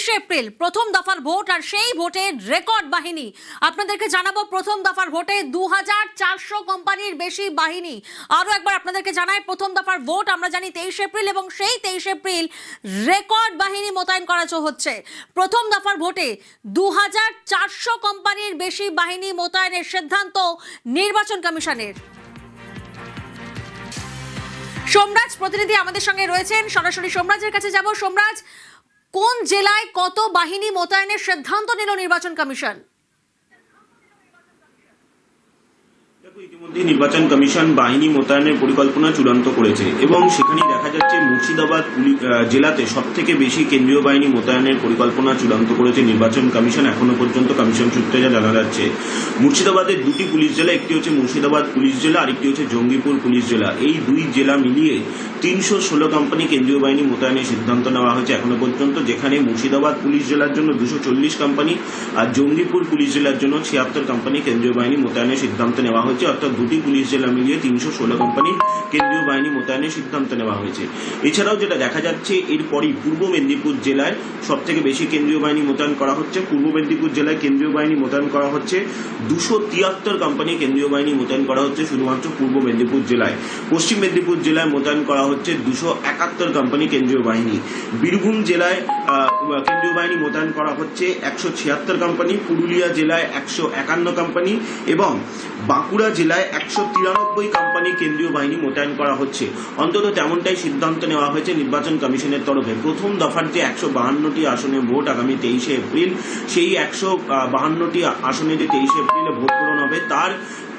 23 April প্রথম দফার vote, আর সেই ভোটের রেকর্ড বাহিনী আপনাদেরকে জানাবো। প্রথম দফার ভোটে 2400 কোম্পানির বেশি বাহিনী। আরো একবার আপনাদেরকে জানাই, প্রথম দফার ভোট আমরা জানি 23 এপ্রিল, এবং সেই 23 এপ্রিল রেকর্ড বাহিনী মোতায়েন করা হচ্ছে। প্রথম দফার ভোটে 2400 কোম্পানির বেশি বাহিনী মোতায়েনের সিদ্ধান্ত নির্বাচন কমিশনের। সোমরাজ প্রতিনিধি আমাদের সঙ্গে রয়েছেন, সরাসরি সোমরাজের কাছে যাব। সোমরাজ, কোন জেলায় কত বাহিনী মোতায়েনের সিদ্ধান্ত নিল নির্বাচন কমিশন? ইতিমধ্যে নির্বাচন কমিশন বাহিনী মোতায়েনের পরিকল্পনা চূড়ান্ত করেছে এবং সেখানেই দেখা যাচ্ছে মুর্শিদাবাদ জেলাতে সব থেকে বেশি কেন্দ্রীয় বাহিনী মোতায়েনের পরিকল্পনা চূড়ান্ত করেছে নির্বাচন কমিশন। এখনো পর্যন্ত কমিশন সূত্রে যা জানা যাচ্ছে, মুর্শিদাবাদের দুটি পুলিশ জেলা, একটি হচ্ছে মুর্শিদাবাদ পুলিশ জেলা, আরেকটি হচ্ছে জঙ্গিপুর পুলিশ জেলা। এই দুই জেলা মিলিয়ে 316 কোম্পানি কেন্দ্রীয় বাহিনী মোতায়েনের সিদ্ধান্ত নেওয়া হয়েছে এখনো পর্যন্ত, যেখানে মুর্শিদাবাদ পুলিশ জেলার জন্য 240 কোম্পানি আর জঙ্গিপুর পুলিশ জেলার জন্য 76 কোম্পানি কেন্দ্রীয় বাহিনী মোতায়েনের সিদ্ধান্ত নেওয়া হয়েছে। অর্থাৎ দুটি পুলিশ জেলা মিলিয়ে 316 কোম্পানি কেন্দ্রীয় বাহিনী মোতায়েনের সিদ্ধান্ত নেওয়া হয়েছে। এছাড়াও যেটা দেখা যাচ্ছে, এরপরই পূর্ব মেদিনীপুর জেলায় সব থেকে বেশি কেন্দ্রীয় বাহিনী মোতায়েন করা হচ্ছে। পূর্ব মেদিনীপুর জেলায় কেন্দ্রীয় বাহিনী মোতায়েন করা হচ্ছে 273 কোম্পানি কেন্দ্রীয় বাহিনী মোতায়েন করা হচ্ছে শুধুমাত্র পূর্ব মেদিনীপুর জেলায়। পশ্চিম মেদিনীপুর জেলায় মোতায়েন করা হচ্ছে 271 কোম্পানি কেন্দ্রীয় বাহিনী। বীরভূম জেলায় কেন্দ্রীয় বাহিনী মোতায়েন করা হচ্ছে 176 কোম্পানি। পুরুলিয়া জেলায় 151 কোম্পানি এবং বাঁকুড়া জেলায় 193 কোম্পানি কেন্দ্রীয় বাহিনী মোতায়েন করা হচ্ছে। অন্তত তেমনটাই সিদ্ধান্ত নেওয়া হয়েছে নির্বাচন কমিশনের তরফে। প্রথম দফার যে 152টি আসনে ভোট আগামী 23 এপ্রিল, সেই 152টি আসনে যে 23 এপ্রিলে ভোট গ্রহণ হবে, তার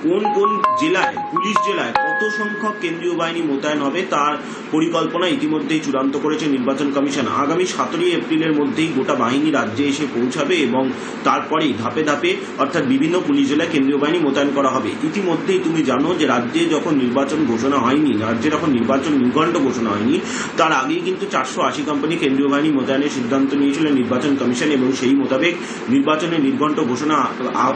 কোন কোন জেলায়, পুলিশ জেলায় কত সংখ্যক কেন্দ্রীয় বাহিনী মোতায়েন হবে তার পরিকল্পনা ইতিমধ্যেই চূড়ান্ত করেছে নির্বাচন কমিশন। আগামী 17 এপ্রিলের মধ্যেই গোটা বাহিনী রাজ্যে এসে পৌঁছাবে এবং তারপরেই ধাপে ধাপে অর্থাৎ বিভিন্ন পুলিশ জেলায় কেন্দ্রীয় বাহিনী মোতায়েন করা হবে। ইতিমধ্যেই তুমি জানো যে রাজ্যে যখন নির্বাচন ঘোষণা হয়নি, রাজ্যে যখন নির্বাচন নির্ঘণ্ট ঘোষণা হয়নি, তার আগেই কিন্তু 480 কোম্পানি কেন্দ্রীয় বাহিনী মোতায়েনের সিদ্ধান্ত নিয়েছিলেন নির্বাচন কমিশন এবং সেই মোতাবেক নির্বাচনের নির্ঘণ্ট ঘোষণা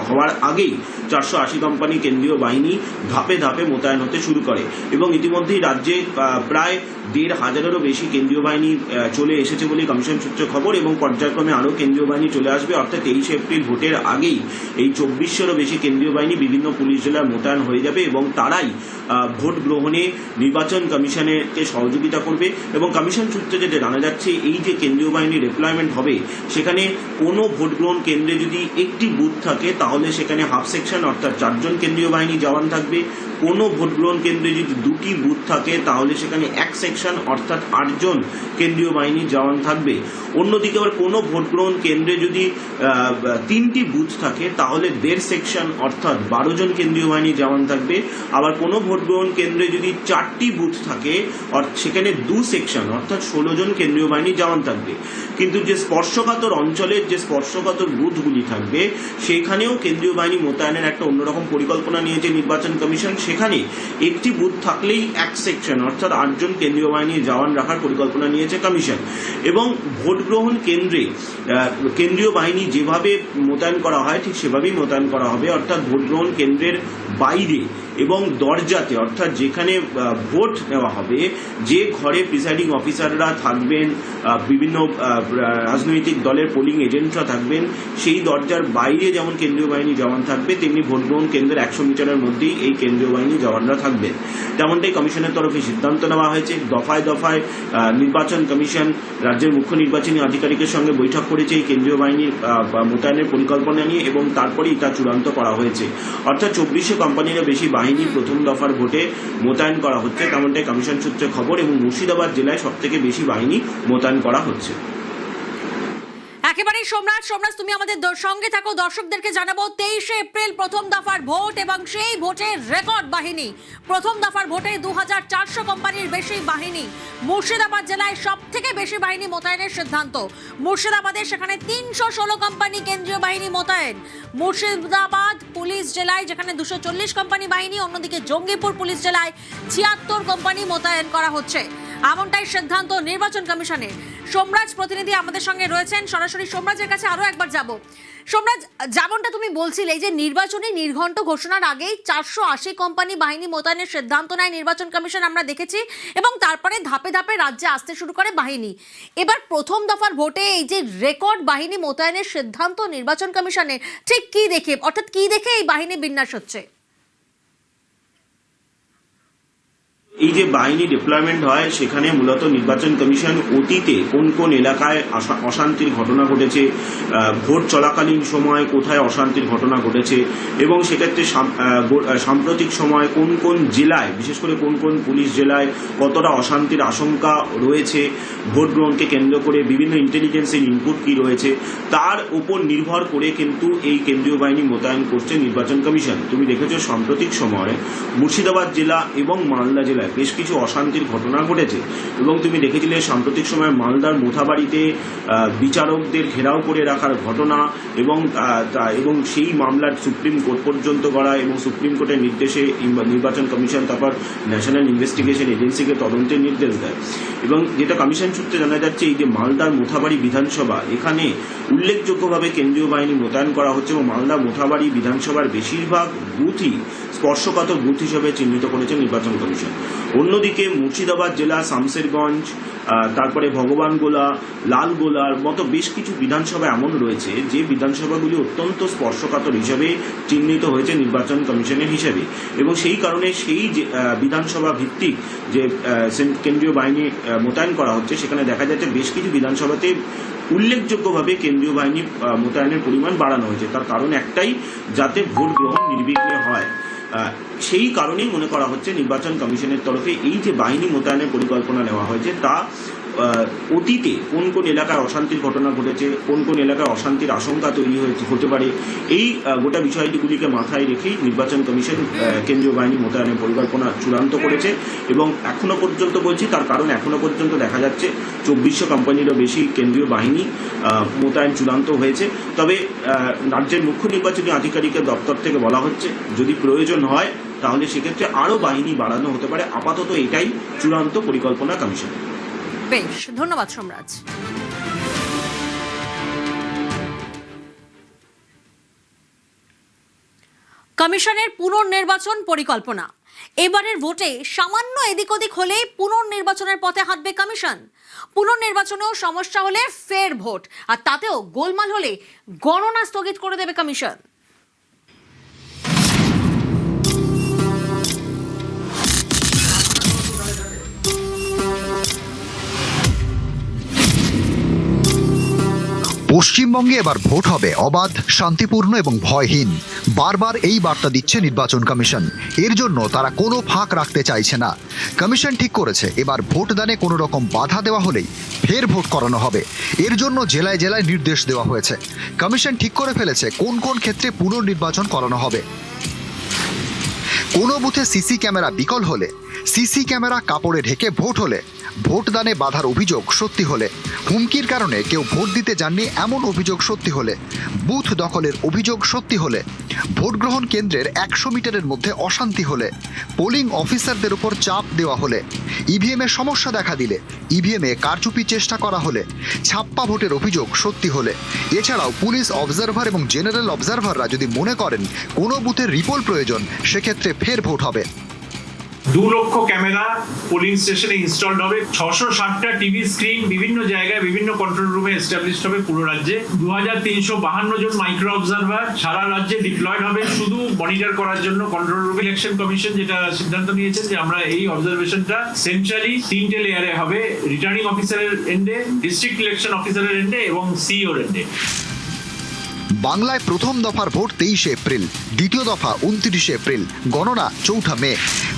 হওয়ার আগেই 480 কোম্পানি কেন্দ্রীয় বাহিনী ধাপে ধাপে মোতায়েন হতে শুরু করে এবং ইতিমধ্যেই রাজ্যে প্রায় 1,500-এরও বেশি কেন্দ্রীয় বাহিনী চলে এসেছে বলে কমিশন সূত্রে খবর এবং পর্যায়ক্রমে আরও কেন্দ্রীয় বাহিনী চলে আসবে। অর্থাৎ 23 এপ্রিল ভোটের আগেই এই 2400-এরও বেশি কেন্দ্রীয় বাহিনী বিভিন্ন পুলিশ জেলায় মোতায়েন হয়ে যাবে এবং তারাই ভোট গ্রহণে নির্বাচন কমিশনকে সহযোগিতা করবে। এবং কমিশন সূত্রে যেটা জানা যাচ্ছে, এই যে কেন্দ্রীয় বাহিনী ডিপ্লয়মেন্ট হবে, সেখানে কোনো ভোট গ্রহণ কেন্দ্রে যদি একটি বুথ থাকে তাহলে সেখানে হাফ সেকশন অর্থাৎ 4 জন কেন্দ্রীয় বাহিনী জওয়ান থাকবে। কোনো ভোট গ্রহণ কেন্দ্রে যদি 2টি বুথ থাকে তাহলে সেখানে 1 সেকশন অর্থাৎ 8 জন কেন্দ্রীয় বাহিনী জওয়ান থাকবে। অন্যদিকে আবার কোনো ভোট গ্রহণ কেন্দ্রে যদি 3টি বুথ থাকে তাহলে 1.5 সেকশন অর্থাৎ 12 জন কেন্দ্রীয় বাহিনী জওয়ান থাকবে। আবার কোনো ভোট গ্রহণ কেন্দ্রে যদি 4টি বুথ থাকে সেখানে 2 সেকশন অর্থাৎ 16 জন কেন্দ্রীয় বাহিনী জওয়ান থাকবে। কিন্তু যে স্পর্শকাতর অঞ্চলের যে স্পর্শকাতর বুথগুলি থাকবে সেখানেও কেন্দ্রীয় বাহিনী মোতায়েনের একটা অন্যরকম পরিকল্পনা নিয়েছে নির্বাচন কমিশন। সেখানে একটি বুথ থাকলেই 1 সেকশন অর্থাৎ 8 জন কেন্দ্রীয় বাহিনী জওয়ান রাখার পরিকল্পনা নিয়েছে কমিশন। এবং ভোট গ্রহণ কেন্দ্রে কেন্দ্রীয় বাহিনী যেভাবে মোতায়েন করা হয় ঠিক সেভাবেই মোতায়েন করা হবে। অর্থাৎ ভোট গ্রহণ কেন্দ্রের বাইরে এবং দরজাতে অর্থাৎ যেখানে ভোট নেওয়া হবে, যে ঘরে প্রিসাইডিং অফিসাররা থাকবেন, বিভিন্ন রাজনৈতিক দলের পোলিং এজেন্টরা থাকবেন, সেই দরজার বাইরে যেমন কেন্দ্রীয় বাহিনী জওয়ান থাকবে, তেমনি ভোট গ্রহণ কেন্দ্রের 100 মিটারের মধ্যেই এই কেন্দ্রীয় বাহিনী জওয়ানরা থাকবেন। তেমনটাই কমিশনের তরফে সিদ্ধান্ত নেওয়া হয়েছে। দফায় দফায় নির্বাচন কমিশন রাজ্যের মুখ্য নির্বাচনী আধিকারিকের সঙ্গে বৈঠক করেছে এই কেন্দ্রীয় বাহিনীর মোতায়েনের পরিকল্পনা নিয়ে এবং তারপরেই তা চূড়ান্ত করা হয়েছে। অর্থাৎ 2400 কোম্পানিরও বেশি বাহিনী প্রথম দফার ভোটে মোতায়েন করা হচ্ছে, তেমনটাই কমিশন সূত্রে খবর। এবং মুর্শিদাবাদ জেলায় সব থেকে বেশি বাহিনী মোতায়েন করা হচ্ছে। একেবারে সোমরাজ, তুমি আমাদের সঙ্গে থাকো। দর্শকদেরকে জানাবো 23 এপ্রিল প্রথম দফার ভোট এবং সেই ভোটের রেকর্ড বাহিনী। প্রথম দফার ভোটে 2400 কোম্পানির বেশি বাহিনী। মুর্শিদাবাদ জেলায় সব থেকে বেশি বাহিনী মোতায়েনের সিদ্ধান্ত। মুর্শিদাবাদে সেখানে 316 কোম্পানি কেন্দ্রীয় বাহিনী মোতায়েন। মুর্শিদাবাদ পুলিশ জেলায় যেখানে 240 কোম্পানি বাহিনী, অন্যদিকে জঙ্গিপুর পুলিশ জেলায় 76 কোম্পানি মোতায়েন করা হচ্ছে। এমনটাই সিদ্ধান্ত নির্বাচন কমিশনের। সোমরাজ প্রতিনিধি আমাদের সঙ্গে রয়েছেন, সরাসরি সোমরাজের কাছে আরো একবার যাব। সোমরাজ, যেমনটা তুমি বলছিলে যে নির্বাচনী নির্ঘণ্ট ঘোষণার আগেই 480 কোম্পানি বাহিনী মোতায়েনের সিদ্ধান্ত নেয় নির্বাচন কমিশন, আমরা দেখেছি, এবং তারপরে ধাপে ধাপে রাজ্যে আসতে শুরু করে বাহিনী। এবার প্রথম দফার ভোটে এই যে রেকর্ড বাহিনী মোতায়েনের সিদ্ধান্ত নির্বাচন কমিশনের, ঠিক কি দেখে, অর্থাৎ কি দেখে এই বাহিনী বিন্যাস হচ্ছে? এই যে বাহিনী ডিপ্লয়মেন্ট হয় সেখানে মূলত নির্বাচন কমিশন অতীতে কোন কোন এলাকায় অশান্তির ঘটনা ঘটেছে, ভোট চলাকালীন সময় কোথায় অশান্তির ঘটনা ঘটেছে, এবং সেক্ষেত্রে সাম্প্রতিক সময় কোন কোন জেলায়, বিশেষ করে কোন কোন পুলিশ জেলায় কতটা অশান্তির আশঙ্কা রয়েছে, ভোট গ্রহণকে কেন্দ্র করে বিভিন্ন ইন্টেলিজেন্সের ইনপুট কি রয়েছে, তার উপর নির্ভর করে কিন্তু এই কেন্দ্রীয় বাহিনী মোতায়েন করছে নির্বাচন কমিশন। তুমি দেখেছো সাম্প্রতিক সময়ে মুর্শিদাবাদ জেলা এবং মালদা জেলায় বেশ কিছু অশান্তির ঘটনা ঘটেছে, এবং তুমি দেখেছিলে সাম্প্রতিক সময় মালদার মোথাবাড়িতে বিচারকদের ঘেরাও করে রাখার ঘটনা, এবং সেই মামলার সুপ্রিম কোর্ট পর্যন্ত গড়া, এবং সুপ্রিম কোর্টের নির্দেশে নির্বাচন কমিশন তারপর ন্যাশনাল ইনভেস্টিগেশন এজেন্সিকে তদন্তের নির্দেশ দেয়। এবং যেটা কমিশন সূত্রে জানা যাচ্ছে, এই যে মালদার মোথাবাড়ি বিধানসভা, এখানে উল্লেখযোগ্যভাবে কেন্দ্রীয় বাহিনী মোতায়েন করা হচ্ছে, এবং মালদা মোথাবাড়ি বিধানসভার বেশিরভাগ বুথই স্পর্শকাতর বুথ হিসেবে চিহ্নিত করেছে নির্বাচন কমিশন। অন্যদিকে মুর্শিদাবাদ জেলা শামসেরগঞ্জ, তারপরে ভগবানগোলা, লালগোলার মতো বেশ কিছু বিধানসভা এমন রয়েছে যে বিধানসভাগুলি অত্যন্ত স্পর্শকাতর হিসেবে চিহ্নিত হয়েছে নির্বাচন কমিশনের হিসেবে, এবং সেই কারণে সেই বিধানসভা ভিত্তিক যে কেন্দ্রীয় বাহিনী মোতায়েন করা হচ্ছে, সেখানে দেখা যাচ্ছে বেশ কিছু বিধানসভাতে উল্লেখযোগ্যভাবে কেন্দ্রীয় বাহিনী মোতায়েনের পরিমাণ বাড়ানো হয়েছে। তার কারণ একটাই, যাতে ভোট গ্রহণ নির্বিঘ্নে হয়। সেই কারণেই মনে করা হচ্ছে নির্বাচন কমিশনের তরফে এই যে বাহিনী মোতায়েনের পরিকল্পনা নেওয়া হয়েছে, তা অতীতে কোন কোন এলাকায় অশান্তির ঘটনা ঘটেছে, কোন কোন এলাকায় অশান্তির আশঙ্কা তৈরি হতে পারে, এই গোটা বিষয়টিগুলিকে মাথায় রেখেই নির্বাচন কমিশন কেন্দ্রীয় বাহিনী মোতায়েনের পরিকল্পনা চূড়ান্ত করেছে। এবং এখনো পর্যন্ত বলছি, তার কারণ এখনো পর্যন্ত দেখা যাচ্ছে 2400 কোম্পানিরও বেশি কেন্দ্রীয় বাহিনী মোতায়েন চূড়ান্ত হয়েছে। তবে রাজ্যের মুখ্য নির্বাচনী আধিকারিকের দপ্তর থেকে বলা হচ্ছে, যদি প্রয়োজন হয় তাহলে সেক্ষেত্রে আরও বাহিনী বাড়ানো হতে পারে। আপাতত এটাই চূড়ান্ত পরিকল্পনা কমিশন। বেশ, ধন্যবাদ সোমরাজ। কমিশনের পুনর্নির্বাচন পরিকল্পনা, এবারের ভোটে সামান্য এদিক ওদিক হলে পুনর্নির্বাচনের পথে হাঁটবে কমিশন। পুনর্নির্বাচনেও সমস্যা হলে ফের ভোট, আর তাতেও গোলমাল হলে গণনা স্থগিত করে দেবে কমিশন। পশ্চিমবঙ্গে এবার ভোট হবে অবাধ, শান্তিপূর্ণ এবং ভয়হীন। বারবার এই বার্তা দিচ্ছে নির্বাচন কমিশন। এর জন্য তারা কোনো ফাঁক রাখতে চাইছে না। কমিশন ঠিক করেছে, এবার ভোটদানে কোনো রকম বাধা দেওয়া হলেই ফের ভোট করানো হবে। এর জন্য জেলায় জেলায় নির্দেশ দেওয়া হয়েছে। কমিশন ঠিক করে ফেলেছে কোন কোন ক্ষেত্রে পুনর্নির্বাচন করানো হবে। কোনো বুথে সিসি ক্যামেরা বিকল হলে, সিসি ক্যামেরা কাপড়ে ঢেকে ভোট হলে, ভোটদানে বাধার অভিযোগ সত্যি হলে, হুমকির কারণে কেউ ভোট দিতে যাননি এমন অভিযোগ সত্যি হলে, বুথ দখলের অভিযোগ সত্যি হলে, ভোট গ্রহণ কেন্দ্রের 100 মিটারের মধ্যে অশান্তি হলে, পোলিং অফিসারদের উপর চাপ দেওয়া হলে, ইভিএমে সমস্যা দেখা দিলে, ইভিএমে কারচুপি চেষ্টা করা হলে, ছাপ্পা ভোটের অভিযোগ সত্যি হলে, এছাড়াও পুলিশ অবজারভার এবং জেনারেল অবজারভাররা যদি মনে করেন কোনো বুথের রিপোল প্রয়োজন, সেক্ষেত্রে ফের ভোট হবে। 2 লক্ষ ক্যামেরা পোলিং স্টেশনে ইনস্টলড হবে, 660টা টিভি স্ক্রিন বিভিন্ন জায়গায় বিভিন্ন কন্ট্রোল রুমে এস্টাবলিশড হবে পুরো রাজ্যে, 2352 জন মাইক্রো অবজারভার সারা রাজ্যে ডিপ্লয়েড হবে শুধু মনিটর করার জন্য কন্ট্রোল রুম। ইলেকশন কমিশন যেটা সিদ্ধান্ত নিয়েছে যে আমরা এই অবজারভেশনটা সেন্ট্রালি 3টে লেয়ারে হবে, রিটার্নিং অফিসারের এন্ডে, ডিস্ট্রিক্ট ইলেকশন অফিসারের এন্ডে এবং সিইওর এন্ডে। বাংলায় প্রথম দফার ভোট 23 এপ্রিল, দ্বিতীয় দফা 29 এপ্রিল, গণনা 4 মে।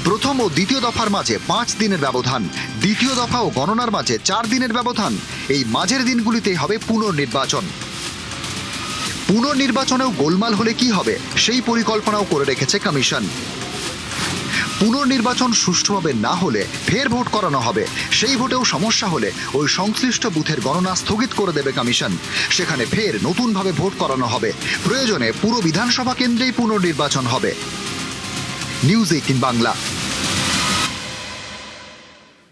প্রথম ও দ্বিতীয় দফার মাঝে 5 দিনের ব্যবধান, দ্বিতীয় দফা ও গণনার মাঝে 4 দিনের ব্যবধান। এই মাঝের দিনগুলিতেই হবে পুনর্নির্বাচন। পুনর্নির্বাচনেও গোলমাল হলে কি হবে সেই পরিকল্পনাও করে রেখেছে কমিশন। পুনর্নির্বাচন সুষ্ঠুভাবে না হলে ফের ভোট করানো হবে। সেই ভোটেও সমস্যা হলে ওই সংশ্লিষ্ট বুথের গণনা স্থগিত করে দেবে কমিশন। সেখানে ফের নতুনভাবে ভোট করানো হবে। প্রয়োজনে পুরো বিধানসভা কেন্দ্রেই পুনর্নির্বাচন হবে। নিউজ 18 বাংলা।